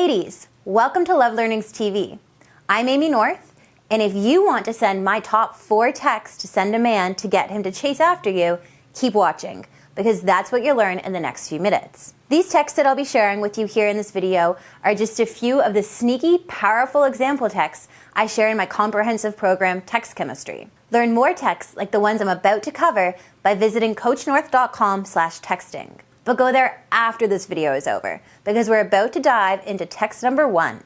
Ladies, welcome to LoveLearnings TV. I'm Amy North, and if you want to send my top 4 texts to send a man to get him to chase after you, keep watching, because that's what you'll learn in the next few minutes. These texts that I'll be sharing with you here in this video are just a few of the sneaky, powerful example texts I share in my comprehensive program, Text Chemistry. Learn more texts like the ones I'm about to cover by visiting coachnorth.com/texting. But go there after this video is over, because we're about to dive into text number 1.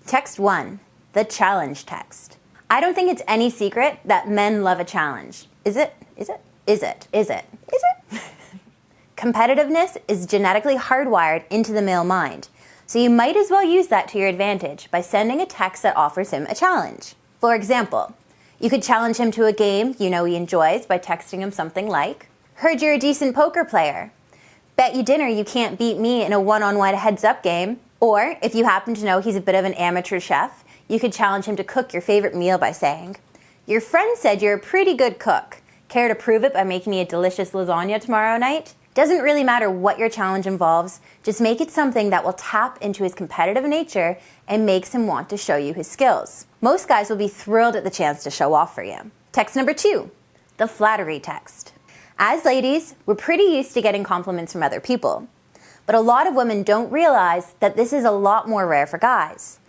Text 1, the challenge text. I don't think it's any secret that men love a challenge. Is it? Is it? Is it? Is it? Is it? Competitiveness is genetically hardwired into the male mind, so you might as well use that to your advantage by sending a text that offers him a challenge. For example, you could challenge him to a game you know he enjoys by texting him something like, "Heard you're a decent poker player. Bet you dinner you can't beat me in a one-on-one heads-up game." Or, if you happen to know he's a bit of an amateur chef, you could challenge him to cook your favorite meal by saying, "Your friend said you're a pretty good cook. Care to prove it by making me a delicious lasagna tomorrow night?" Doesn't really matter what your challenge involves, just make it something that will tap into his competitive nature and makes him want to show you his skills. Most guys will be thrilled at the chance to show off for you. Text number 2, the flattery text. As ladies, we're pretty used to getting compliments from other people, but a lot of women don't realize that this is a lot more rare for guys.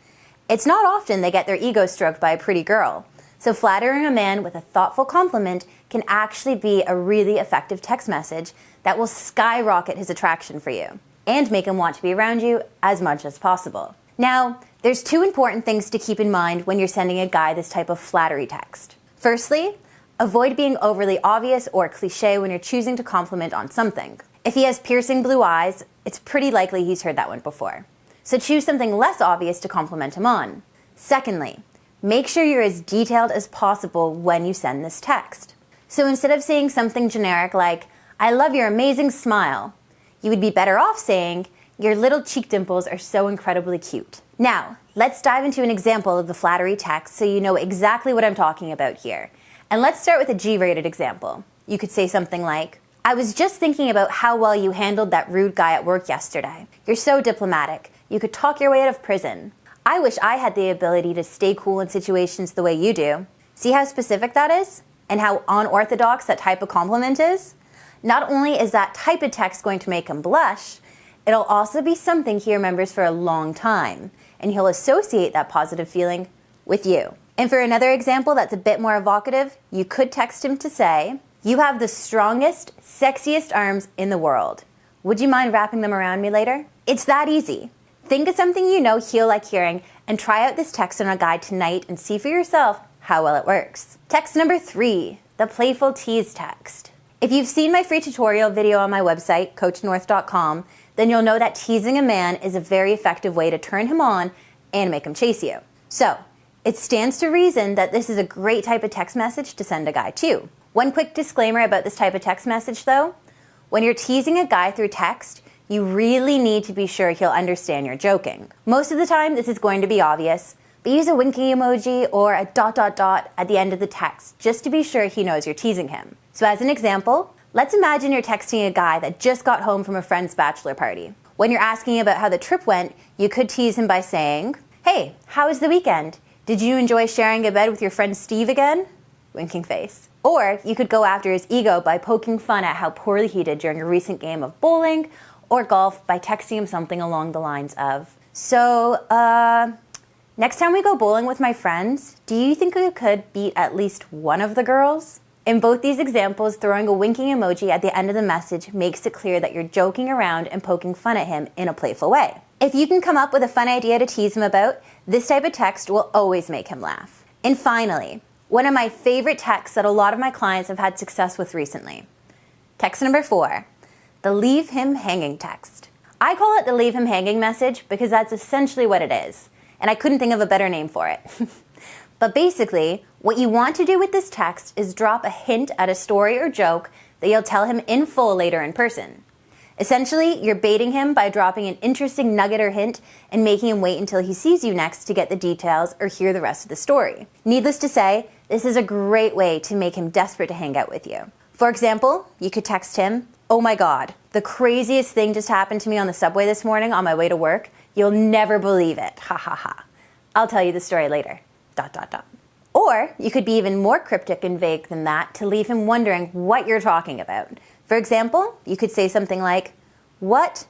It's not often they get their ego stroked by a pretty girl, so flattering a man with a thoughtful compliment can actually be a really effective text message that will skyrocket his attraction for you and make him want to be around you as much as possible. Now, there's 2 important things to keep in mind when you're sending a guy this type of flattery text. Firstly, avoid being overly obvious or cliche when you're choosing to compliment on something. If he has piercing blue eyes, it's pretty likely he's heard that one before. So choose something less obvious to compliment him on. Secondly, make sure you're as detailed as possible when you send this text. So instead of saying something generic like, "I love your amazing smile," you would be better off saying, "Your little cheek dimples are so incredibly cute." Now, let's dive into an example of the flattery text so you know exactly what I'm talking about here. And let's start with a G-rated example. You could say something like, "I was just thinking about how well you handled that rude guy at work yesterday. You're so diplomatic. You could talk your way out of prison. I wish I had the ability to stay cool in situations the way you do." See how specific that is? And how unorthodox that type of compliment is? Not only is that type of text going to make him blush, it'll also be something he remembers for a long time, and he'll associate that positive feeling with you. And for another example that's a bit more evocative, you could text him to say, "You have the strongest, sexiest arms in the world. Would you mind wrapping them around me later?" It's that easy. Think of something you know he'll like hearing and try out this text on a guide tonight and see for yourself how well it works. Text number 3, the playful tease text. If you've seen my free tutorial video on my website, coachnorth.com, then you'll know that teasing a man is a very effective way to turn him on and make him chase you. So, it stands to reason that this is a great type of text message to send a guy too. One quick disclaimer about this type of text message though. When you're teasing a guy through text, you really need to be sure he'll understand you're joking. Most of the time this is going to be obvious, but use a winking emoji or a ... at the end of the text just to be sure he knows you're teasing him. So as an example, let's imagine you're texting a guy that just got home from a friend's bachelor party. When you're asking about how the trip went, you could tease him by saying, "Hey, how was the weekend? Did you enjoy sharing a bed with your friend Steve again?" Winking face. Or you could go after his ego by poking fun at how poorly he did during a recent game of bowling or golf by texting him something along the lines of, "Next time we go bowling with my friends, do you think we could beat at least one of the girls?" In both these examples, throwing a winking emoji at the end of the message makes it clear that you're joking around and poking fun at him in a playful way. If you can come up with a fun idea to tease him about, this type of text will always make him laugh. And finally, one of my favorite texts that a lot of my clients have had success with recently. Text number 4, the leave him hanging text. I call it the leave him hanging message because that's essentially what it is, and I couldn't think of a better name for it. But basically, what you want to do with this text is drop a hint at a story or joke that you'll tell him in full later in person. Essentially, you're baiting him by dropping an interesting nugget or hint and making him wait until he sees you next to get the details or hear the rest of the story. Needless to say, this is a great way to make him desperate to hang out with you. For example, you could text him, "Oh my God, the craziest thing just happened to me on the subway this morning on my way to work. You'll never believe it. Ha ha ha. I'll tell you the story later. ... Or you could be even more cryptic and vague than that to leave him wondering what you're talking about. For example, you could say something like, "What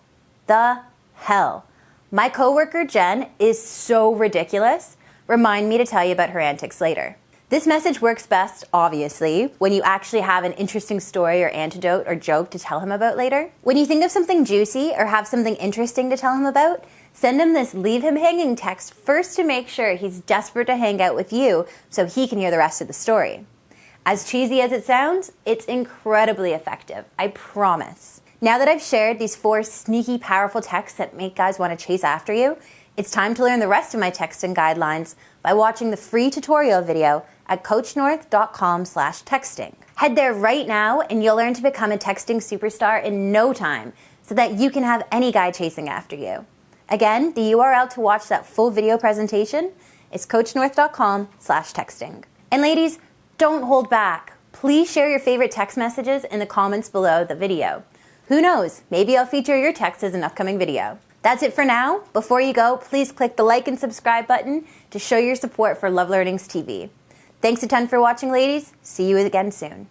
the hell? My coworker Jen is so ridiculous. Remind me to tell you about her antics later." This message works best, obviously, when you actually have an interesting story or anecdote or joke to tell him about later. When you think of something juicy or have something interesting to tell him about, send him this leave him hanging text first to make sure he's desperate to hang out with you so he can hear the rest of the story. As cheesy as it sounds, it's incredibly effective, I promise. Now that I've shared these 4 sneaky, powerful texts that make guys want to chase after you, it's time to learn the rest of my texting guidelines by watching the free tutorial video at coachnorth.com/texting. Head there right now and you'll learn to become a texting superstar in no time so that you can have any guy chasing after you. Again, the URL to watch that full video presentation is coachnorth.com/texting. And ladies, don't hold back. Please share your favorite text messages in the comments below the video. Who knows, maybe I'll feature your text as an upcoming video. That's it for now. Before you go, please click the like and subscribe button to show your support for Love Learnings TV. Thanks a ton for watching, ladies. See you again soon.